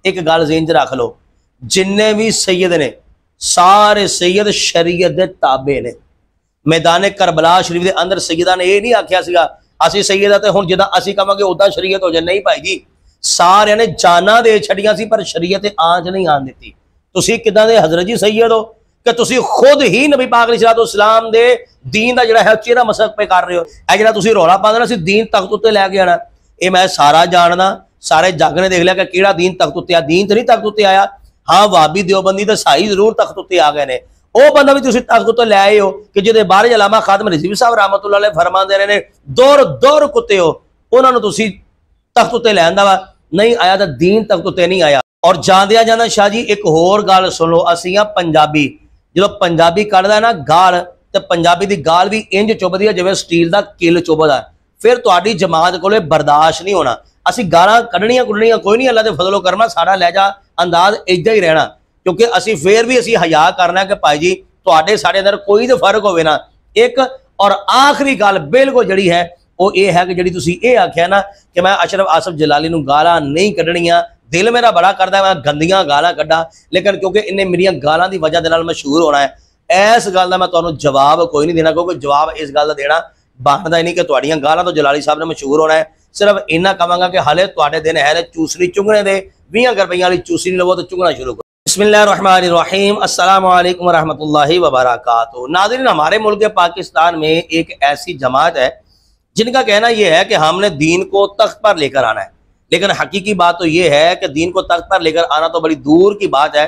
एक गल ज़हन च रख लो, जिन्ने भी सैयद ने सारे सैयद शरीयत के ताबे ने। मैदान करबला शरीफ के अंदर सैयदा ने यह नहीं आख्या सीगा असी सैयद तो हुण जिद्दां असी कहांगे उदां शरीयत हो जाए, नहीं भाई जी, सारे ने जाना दे छड़ियां सी पर शरीयत आंच नहीं आन दी। तुसीं किदां दे हज़रत जी सैयद हो कि तुसीं खुद ही नबी पाक अलैहिस्सलाम दे दीन का जिहड़ा है चेहरा मसक पे कर रहे हो। यह जिहड़ा तुसीं रौला पांदे ना असीं दीन तख्त उत्ते लैके आना, ये मैं सारा जानदा, सारे जग ने देख लिया कि किहड़ा दीन तख्त उत्ते आ। दीन तो नहीं तख्त उत्ते आया, हाँ वाबी देवबंदी तो साई जरूर तख्त उत्ते आ गए ने। वह बंदा भी तुसीं तख्त उत्ते लै आए हो कि जिहदे बारे अलामा खातम रिजवी साहब रहमतुल्लाह अलैह फरमांदे रहे ने, दौर दौर कुत्ते हो, उन्होंने तुसीं तख्त उत्ते लैंदा वा नहीं आया तो दीन तख्त उत्ते नहीं आया। और जांदिया जाना शाह जी एक होर गल सुन लो, असीं आ पंजाबी, जो पंजाबी कढ़दा ना गाल, तो पंजाबी की गाल भी इंज चुभदी है जिवें स्टील का किल चुभदा, फिर तुहाडी जमात कोले बर्दाश्त नहीं होना। असीं गालां कढ़नियां कुढ़नियां कोई नहीं, अल्लाह दे फजलो करम साडा लहजा अंदाज इदा ही रहना, क्योंकि असीं फिर भी असीं हया करना कि भाई जी तुहाडे साडे अंदर कोई तो फर्क होवे ना। एक और आखिरी गल बिल्कुल जिहड़ी है वो ये है कि जिहड़ी तुसीं ये आख्या ना कि मैं अशरफ आसफ जलाली नूं गालां नहीं कढ़नियां, दिल मेरा बड़ा करता है मैं गंदियां गालां कढ़ा, लेकिन क्योंकि इन्हें मेरियां गालां की वजह नाल मशहूर होना है, इस गल का मैं तुहानूं जवाब कोई नहीं देना, क्योंकि जवाब इस गल का देना बनता ही नहीं कि तुहाड़ियां गालां तो जलाली साहब ने मशहूर होना है। सिर्फ इन्ना कहांगा कि हाले तुहाडे दिन है चूसनी चुंगने दे, 20 रुपये वाली चूसनी लवो तो चुंगना शुरू करो। बिस्मिल्लाहिर्रहमानिर्रहीम, अस्सलामु अलैकुम वरहमतुल्लाहि वबरकातुहू। नाज़रीन, हमारे मुल्क पाकिस्तान में एक ऐसी जमात है जिनका कहना यह है कि हमने दीन को तख्त पर लेकर आना है, लेकिन हकीकी बात तो यह है कि दीन को तख्त पर लेकर आना तो बड़ी दूर की बात है,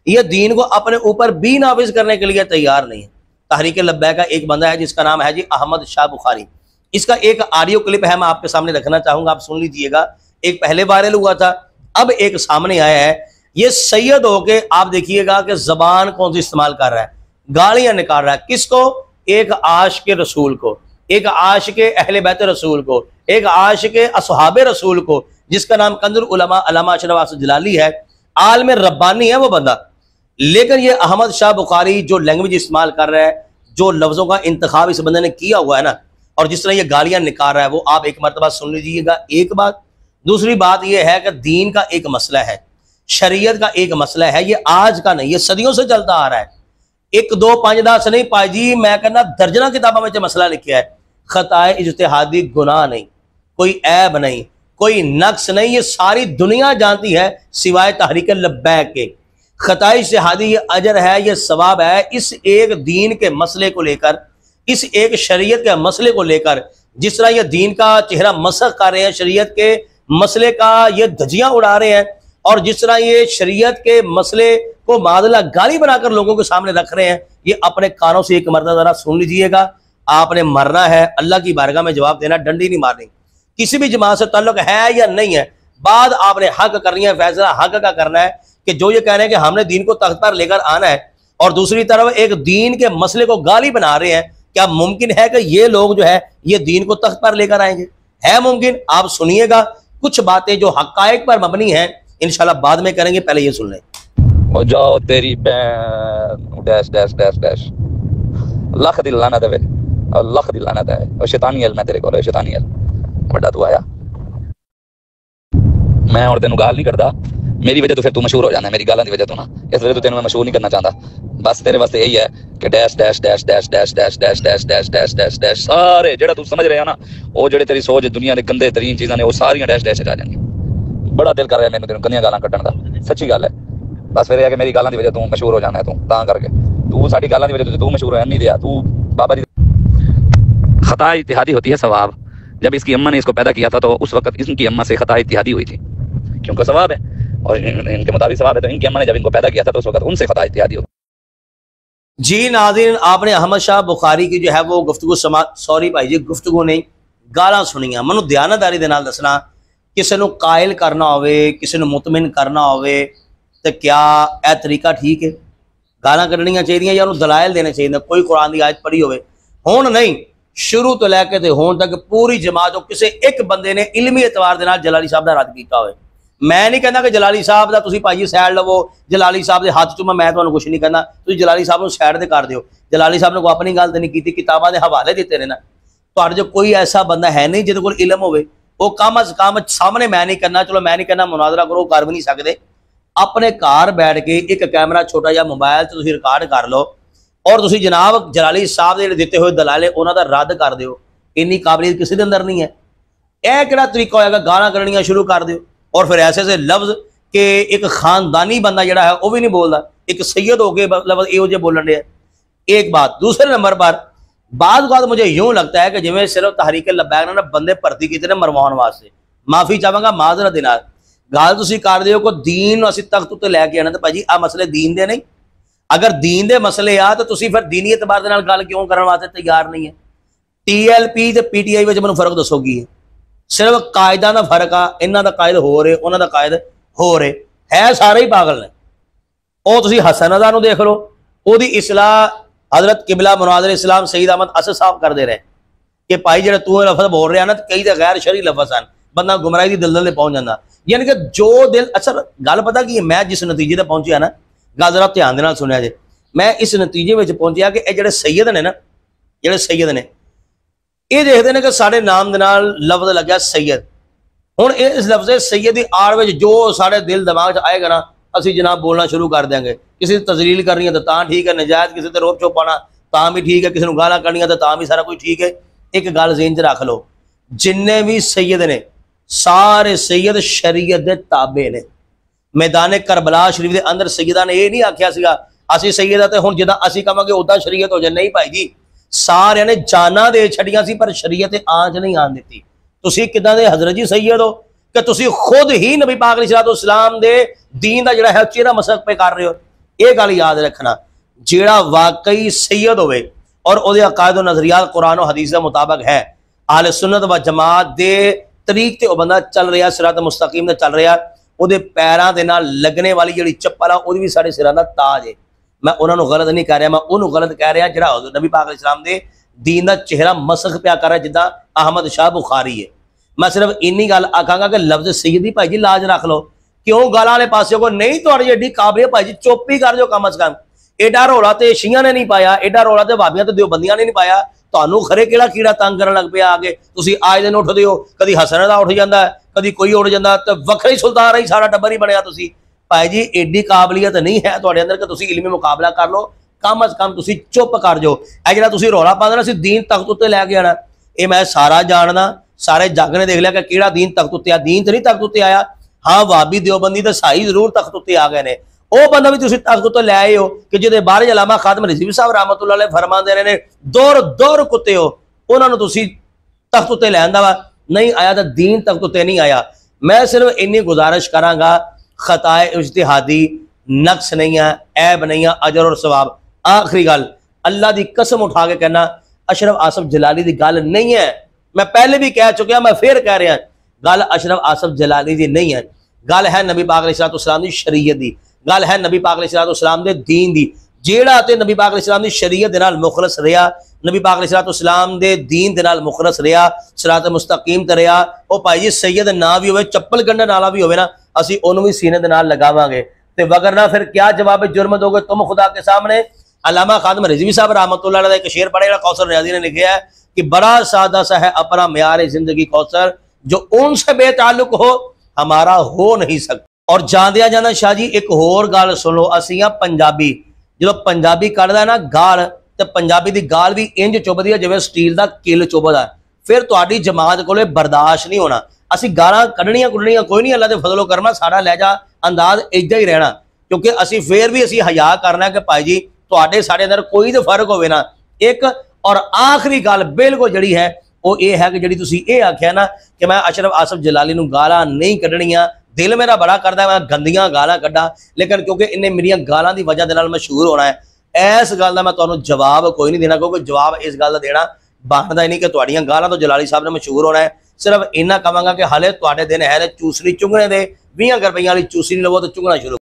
यह दीन को अपने ऊपर भी नाफिज करने के लिए तैयार नहीं है। तहरीक लब्बैक का एक बंदा है जिसका नाम है जी अहमद शाह बुखारी। इसका एक ऑडियो क्लिप है, मैं आपके सामने रखना चाहूंगा, आप सुन लीजिएगा। एक पहले वायरल हुआ था, अब एक सामने आया है। ये सैयद होके आप देखिएगा कि जबान कौन सी इस्तेमाल कर रहा है, गालियां निकाल रहा है। किसको? एक आशिक रसूल को, एक आशिक अहले बैत रसूल को, एक आशिक असहाबे रसूल को, जिसका नाम कंजुल उलमा अल्लामा अशरफ आसफ जलाली है, आलम रब्बानी है वो बंदा। लेकिन ये अहमद शाह बुखारी जो लैंग्वेज इस्तेमाल कर रहा है, जो लफ्ज़ों का इंतखाब इस बंदे ने किया हुआ है ना, और जिस तरह ये गालियां निकाल रहा है, वो आप एक मरतबा सुन लीजिएगा। एक बात। दूसरी बात यह है कि दीन का एक मसला है, शरीयत का एक मसला है, ये आज का नहीं, ये सदियों से चलता आ रहा है। 1 2 5 10 नहीं पाई जी, मैं कहना दर्जना किताबों में मसला लिखा है। खताए इज्तिहादी गुनाह नहीं, कोई ऐब नहीं, कोई नक्स नहीं, ये सारी दुनिया जानती है सिवाय तहरीक लब्बैक के। खताए इज्तिहादी ये अजर है, ये सवाब है, इस एक दीन के मसले को लेकर, इस एक शरीयत के मसले को लेकर, जिस तरह ये दीन का चेहरा मसख कर रहे हैं, शरीयत के मसले का ये धजियां उड़ा रहे हैं, और जिस तरह ये शरीयत के मसले को मादला गाली बनाकर लोगों के सामने रख रहे हैं, ये अपने कानों से एक मरतबा जरा सुन लीजिएगा। आपने मरना है, अल्लाह की बारगाह में जवाब देना, डंडी नहीं मारनी। किसी भी जमात से ताल्लुक है या नहीं है, बाद आपने हक करनी है, फैसला हक का करना है कि जो ये कह रहे हैं कि हमने दीन को तख्त पर लेकर आना है, और दूसरी तरफ एक दीन के मसले को गाली बना रहे हैं, क्या मुमकिन है कि ये लोग जो है ये दीन को तख्त पर लेकर आएंगे? है मुमकिन? आप सुनिएगा, कुछ बातें जो हकायक पर मबनी हैं इंशाल्लाह बाद में करेंगे, पहले ये सुन लें। ओ जाओ तेरी डैश डैश डैश डैश, लख दी लानत है, और लख दी लानत है, और शैतानी हल मैं तेरे को, शैतानी हल बड़ा तू आया, मैं और तेन गाल नहीं करता, मेरी वजह तो फिर तू मशहूर हो जाना है, मेरी गालों की वजह तो ना, इस वजह तो तेन मैं मशहूर नहीं करना चाहता। बस तेरे वास्ते यही है कि dash dash dash dash dash dash dash dash dash dash dash dash सारे जेड़ा तू समझ रहा ना, वो जेड़े तेरी सोच दुनिया के गंदे तरीन चीज़ां ने वो सारियां डैश डैश आ जाएंगी। बड़ा दिल कर रहा है मैंने तेन गंदियां गालां कड्ढण दा, सच्ची गल है। बस फिर यह कि मेरी गालां की वजह तू मशहूर हो जाना है, तू तां करके तू साडी गालां की वजह तू मशहूर हो नहीं दिया तू बाबा जी। खता इत्तिहादी होती है सवाब। जब इसकी अम्मा ने इसको पैदा किया था तो उस वक्त इनकी अम्मा से खता इत्तिहादी हुई थी, क्योंकि सवाब है और इनके मुताबिक सवाब है, तो इनकी अम्मा ने जब इनको पैदा किया था तो उस वक्त उनसे खता इत्तिहादी हो। जी नाज़रीन, आपने अहमद शाह बुखारी की जो है वो गुफ्तगू सॉरी भाई जी, गुफ्तगू नहीं गालां सुनिया। मैनू दयानतदारी दे नाल दसना, किसी नूं कायल करना होवे, किसी नूं मुतमिन करना होवे, तो क्या यह तरीका ठीक है? गालां कढ़नियां चाहिए या उन्होंने दलाइल देने चाहिए? कोई कुरान की आयत पढ़ी होवे हुण नहीं, शुरू तो लैके ते हुण तक पूरी जमात जो किसी एक बंदे ने इलमी एतवार दे नाल जलाली साहब का रद्द किया होवे। मैं नहीं कहना कि जलाली साहब का तुसीं भाई सैड लवो, जलाली साहब के हाथ चूमा, मैं तुहानूं कुछ नहीं कहना, तुसीं जलाली साहब को सैड दे कर दिओ। जलाली साहब ने कोई अपनी गल तो नहीं की, किताबां दे हवाले दिते ने ना। तुहाडे जो कोई ऐसा बंदा है नहीं जिहदे कोल इलम होवे, वो कम अज कम सामने मैं नहीं करना, चलो मैं नहीं करना मुनाजरा करो, कर भी नहीं सकते, अपने घर बैठ के एक कैमरा छोटा जिहा मोबाइल से तुसीं रिकॉर्ड कर लो और तुसीं जनाब जलाली साहब दे दिते हुए दलाले उन्हां दा रद्द कर दिओ। इन्नी काबलियत किसी दे अंदर नहीं है। यह किहड़ा तरीका होएगा? गालां कढणियां शुरू कर दिओ और फिर ऐसे ऐसे लफ्ज कि एक खानदानी बंदा जिहड़ा है वह भी नहीं बोलता, एक सैयद हो के लफ्ज इहो जिहे बोलन डे। एक बात। दूसरे नंबर पर बाद मुझे यूं लगता है कि जिवें सिर्फ तहरीक लब्बैक ने बंदे भर्ती कीते ने मरवाउण वास्ते। माफ़ी चाहांगा माजरत दे नाल। गल तुसीं करदे हो को दीन असीं तख्त उत्ते लैके आना, तो भाजी आ मसले दीन दे नहीं। अगर दीन दे मसले आ तो तुसीं फिर दीनी एतबार दे नाल गल क्यों करन वास्ते तैयार नहीं है? TLP ते PTI विच मैनूं फर्क दसो की है? सिर्फ कायदा का फर्क आ, इन्हां दा कायद हो रहे उन्हां दा कायद हो रहे है, सारे ही पागल ने। ਉਹ ਤੁਸੀਂ हसन रज़ा ਨੂੰ देख लो, ਉਹਦੀ इस्लाह हजरत किबला मुनाज़िर इस्लाम सईद अहमद असद साहब करते रहे कि भाई जो तू लफज बोल रहा ना कई तो गैर शरी लफज हैं, बंदा गुमराही की दलदल पहुंच जाता। यानी कि जो दिल अच्छा गल पता की मैं जिस नतीजे पर पहुंचा ना, गल जरा ध्यान दे नाल सुनिया जे। मैं इस नतीजे में पहुंचा कि ये सैयद ने ना, ਜਿਹੜੇ सैयद ने ये देखते हैं कि साढ़े नाम के नाल लफ्ज लग्या सैयद। हुण इस लफ्ज़ सैयद की आड़ में जो साढ़े दिल दिमाग आएगा ना, असी जनाब बोलना शुरू कर देंगे। किसी तजलील करनी है तो ठीक है, नजायज़ किसी ते रोब चोप पाना तां भी ठीक है, किसी को गालां कढ़नियां तो भी सारा कुछ ठीक है। एक गल ज़हन च रख लो, जिन्ने भी सैयद ने सारे सैयद शरीयत के ताबे ने। मैदान करबला शरीफ के अंदर सैयदा ने यह नहीं आख्या सीगा असी सैयद है तो हुण जिद्दां असी कहांगे उदां शरीयत हो जाए। नहीं भाई जी, सारे ने जाना दे छड़ियां सी पर शरीयत आंच नहीं आन दी। तुसीं किदां दे हज़रत जी सैयद हो कि तुसीं खुद ही नबी पाक अलैहिस्सलाम दे दीन का जिहड़ा है चेहरा मसक पे कर रहे हो। ये गल याद रखना, जिहड़ा वाकई सैयद होवे और उहदे अकायद और नज़रियात कुरान और हदीस के मुताबिक है, अहले सुन्नत व जमात दे तरीक ते बंदा चल रहा, सिरात मुस्तकीम ते चल रहा, उहदे पैरां दे नाल लगने वाली जिहड़ी चप्पल आ उहदी भी साडे सिरां दा ताज है। मैं उन्होंने गलत नहीं कह रहा, मैं उन्होंने गलत कह रहा जिहड़ा नबी पाक अलैहिस्सलाम दे दीन का चेहरा मसक पिया कर रहा जिद्दां अहमद शाह बुखारी है। मैं सिर्फ इन्नी गल आखांगा कि लफ्ज सैयद दी भाई जी लाज रख लो। क्यों गालां वाले पासे को नहीं, तुहाडी एडी काबलियत भाई जी चुप ही कर जो कम अज कम। एडा रौला तो शिया ने नहीं पाया, एडा रौला तो भाबियां ते देवबंदियां ने नहीं पाया। तुहानूं खरे किहड़ा कीड़ा तंग करन लग पिया आके। तुसीं आए दिन उठदे हो, कदी हसन दा उठ जांदा, कदी कोई उठ जांदा, ते वखरे ही सुल्तान रही सारा टब्बर ही बनया। तुसीं भाई जी एडी काबलियत नहीं है तुहाडे अंदर कि तुसीं इल्मी मुकाबला कर लो। कम अज कम तुसीं चुप कर जाओ। ए जिहड़ा तुसीं रौला पांदे ना असीं दीन तख्त उत्ते लैके आना, ये मैं सारा जानदा। सारे जग ने देख लिया कि किहड़ा दीन तख्त उत्ते आ। दीन तो नहीं तख्त उत्ते आया। हाँ, वाबी देवबंदी तो साई जरूर तख्त उत्ते आ गए ने। वह बंदा भी तुसीं तख्त उत्ते लै आए हो कि जिहदे बारे अलामा खातम रिजवी साहब रहमतुल्लाह अलैह फरमांदे रहे ने, दौर दौर कुत्ते हो, उन्होंने तुसीं तख्त उत्ते लैंदा वा। नहीं आया तो दीन तख्त उत्ते नहीं आया। मैं सिर्फ इन्नी गुजारिश करांगा, खताए इज्तिहादी नक्स नहीं है, ऐब नहीं है, अजर और सवाब। आखिरी गल, अल्लाह की कसम उठा के कहना, अशरफ आसफ जलाली की गल नहीं है। मैं पहले भी कह चुका, मैं फिर कह रहा, गल अशरफ आसफ जलाली की नहीं है। गल है नबी पाक अलैहिस्सलाम की शरीयत की, गल है नबी पाक अलैहिस्सलाम के दीन की। जेड़ा ते नबी पाक अलैहिस्सलाम की शरीयत दे नाल मुखलस रहा, नबी पाक अलैहिस्सलाम के दीन दे नाल मुखलस रहा, सिरात मुस्तकीम ते रहा, वो भाई जी सैयद ना भी होवे, चप्पल गंढण वाला भी होवे ना, असीं ओनू भी सीने दे नाल लगावांगे। ते वगरना फिर क्या जवाब जुर्म दोगे तुम खुदा के सामने। अल्लामा खातम रिजवी साहब रहमतुल्लाह अलैह का शेर पढ़े, कौसर रियाजी ने लिखा है कि बड़ा सादा सा है अपना म्यार जिंदगी कौसर, जो उनसे बेताल्लुक हो हमारा हो नहीं सकता। और जांदिया जाना शाह जी एक होर गल सुन लो, असीं आ पंजाबी, जो पंजाबी कढ़दा ना गाल, तो पंजाबी की गाल भी इंज चुभदी है जिवें स्टील का किल चुभदा। फिर तुहाडी जमात कोले बर्दाश्त नहीं होना। असीं गालां कढ़नियां कुढ़नियां कोई नहीं, अल्लाह दे फजलो करना, साडा लहजा अंदाज इदा ही रहना, क्योंकि असीं फिर भी असीं हया करना कि भाई जी तुहाडे साडे अंदर कोई तो फर्क होवे ना। एक और आखिरी गल बिल्कुल जिहड़ी है वो ये है कि जिहड़ी तुसीं ये आख्या ना कि मैं अशरफ आसफ जलाली नूं गालां नहीं कढ़नियां, दिल मेरा बड़ा करदा मैं गंदियां गालां कड्ढां, लेकिन क्योंकि इन्हें मेरियां गालां की वजह दे नाल मशहूर होना है, इस गल का मैं तुहानूं जवाब कोई नहीं देना, क्योंकि जवाब इस गल का देना बनदा ही नहीं कि तुहाड़ियां गालां तो जलाली साहब ने मशहूर होना है। सिर्फ इन्ना कहांगा कि हाले तुहाडे दिन है चूसनी चुंगने दे, 20 रुपये वाली चूसनी लवो तो चुंगना शुरू